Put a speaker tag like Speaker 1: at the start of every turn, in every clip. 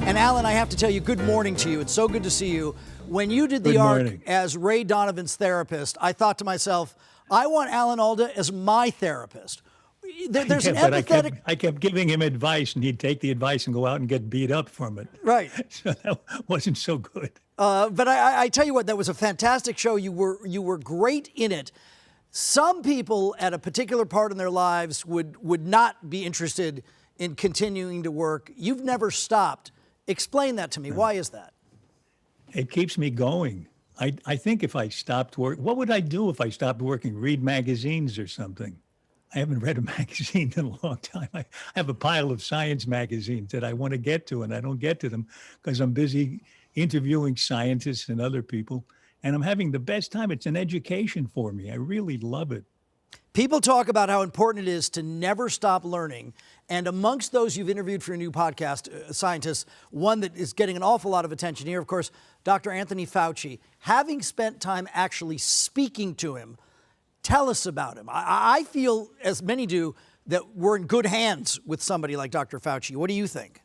Speaker 1: And Alan, I have to tell you, good morning to you. It's so good to see you. When you did the arc as Ray Donovan's therapist, I thought to myself, I want Alan Alda as my therapist. There's an empathetic...
Speaker 2: I kept giving him advice, and he'd take the advice and go out and get beat up from it.
Speaker 1: Right.
Speaker 2: So that wasn't so good.
Speaker 1: But I tell you what, that was a fantastic show. You were great in it. Some people at a particular part in their lives would not be interested in continuing to work. You've never stopped. Explain that to me. Why is that?
Speaker 2: It keeps me going. I think if I stopped work, what would I do if I stopped working? Read magazines or something? I haven't read a magazine in a long time. I have a pile of science magazines that I want to get to, and I don't get to them because I'm busy interviewing scientists and other people, and I'm having the best time. It's an education for me. I really love it.
Speaker 1: People talk about how important it is to never stop learning. And amongst those you've interviewed for your new podcast, scientists, one that is getting an awful lot of attention here, of course, Dr. Anthony Fauci. Having spent time actually speaking to him, tell us about him. I feel, as many do, that we're in good hands with somebody like Dr. Fauci. What do you think?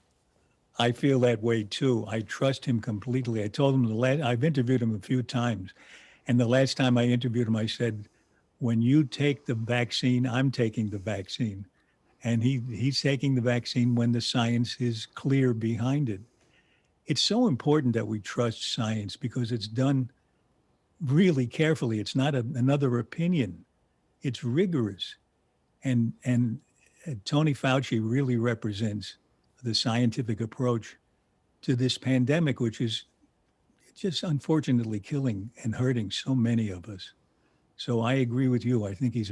Speaker 2: I feel that way too. I trust him completely. I told him I've interviewed him a few times, and the last time I interviewed him, I said, when you take the vaccine, I'm taking the vaccine. And he's taking the vaccine when the science is clear behind it. It's so important that we trust science because it's done really carefully. It's not another opinion. It's rigorous. And Tony Fauci really represents the scientific approach to this pandemic, which is just unfortunately killing and hurting so many of us. So I agree with you. I think he's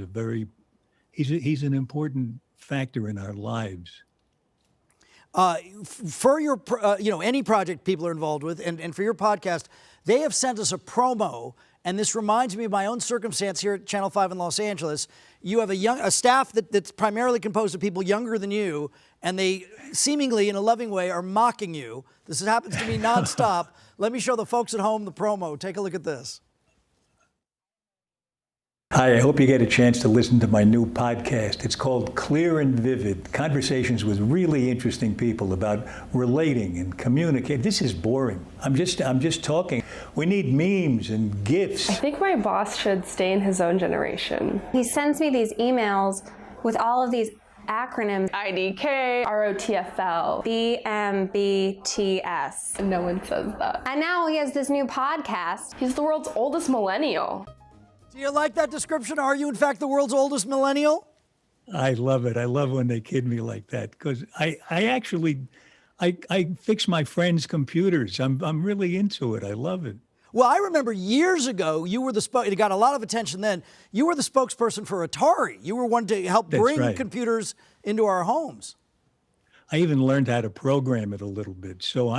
Speaker 2: he's an important factor in our lives.
Speaker 1: For your, any project people are involved with, and for your podcast, they have sent us a promo, and this reminds me of my own circumstance here at Channel 5 in Los Angeles. You have a staff that's primarily composed of people younger than you, and they seemingly, in a loving way, are mocking you. This happens to me nonstop. Let me show the folks at home the promo. Take a look at this.
Speaker 2: Hi, I hope you get a chance to listen to my new podcast. It's called Clear and Vivid, conversations with really interesting people about relating and communicating. This is boring. I'm just talking. We need memes and GIFs.
Speaker 3: I think my boss should stay in his own generation.
Speaker 4: He sends me these emails with all of these acronyms.
Speaker 3: IDK, ROTFL,
Speaker 4: BMBTS.
Speaker 3: No one says that.
Speaker 4: And now he has this new podcast.
Speaker 3: He's the world's oldest millennial.
Speaker 1: Do you like that description? Are you, in fact, the world's oldest millennial?
Speaker 2: I love it. I love when they kid me like that because I fix my friends' computers. I'm really into it. I love it.
Speaker 1: Well, I remember years ago, you were it got a lot of attention then. You were the spokesperson for Atari. You were one to help bring computers into our homes.
Speaker 2: I even learned how to program it a little bit. So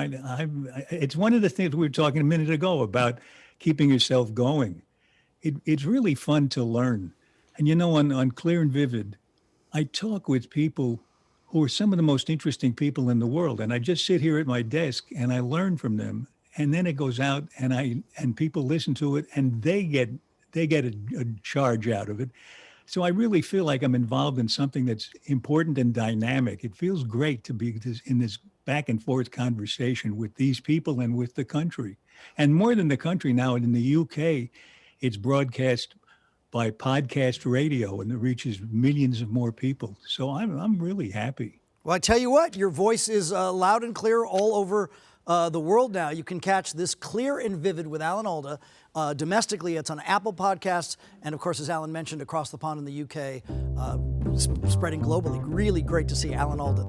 Speaker 2: it's one of the things we were talking a minute ago about keeping yourself going. It's really fun to learn. And on Clear and Vivid, I talk with people who are some of the most interesting people in the world. And I just sit here at my desk and I learn from them. And then it goes out and people listen to it and they get a charge out of it. So I really feel like I'm involved in something that's important and dynamic. It feels great to be in this back and forth conversation with these people and with the country. And more than the country now, in the UK, it's broadcast by podcast radio and it reaches millions of more people. So I'm really happy.
Speaker 1: Well, I tell you what, your voice is loud and clear all over the world now. You can catch this Clear and Vivid with Alan Alda. Domestically, it's on Apple Podcasts. And of course, as Alan mentioned, across the pond in the UK, spreading globally. Really great to see Alan Alda.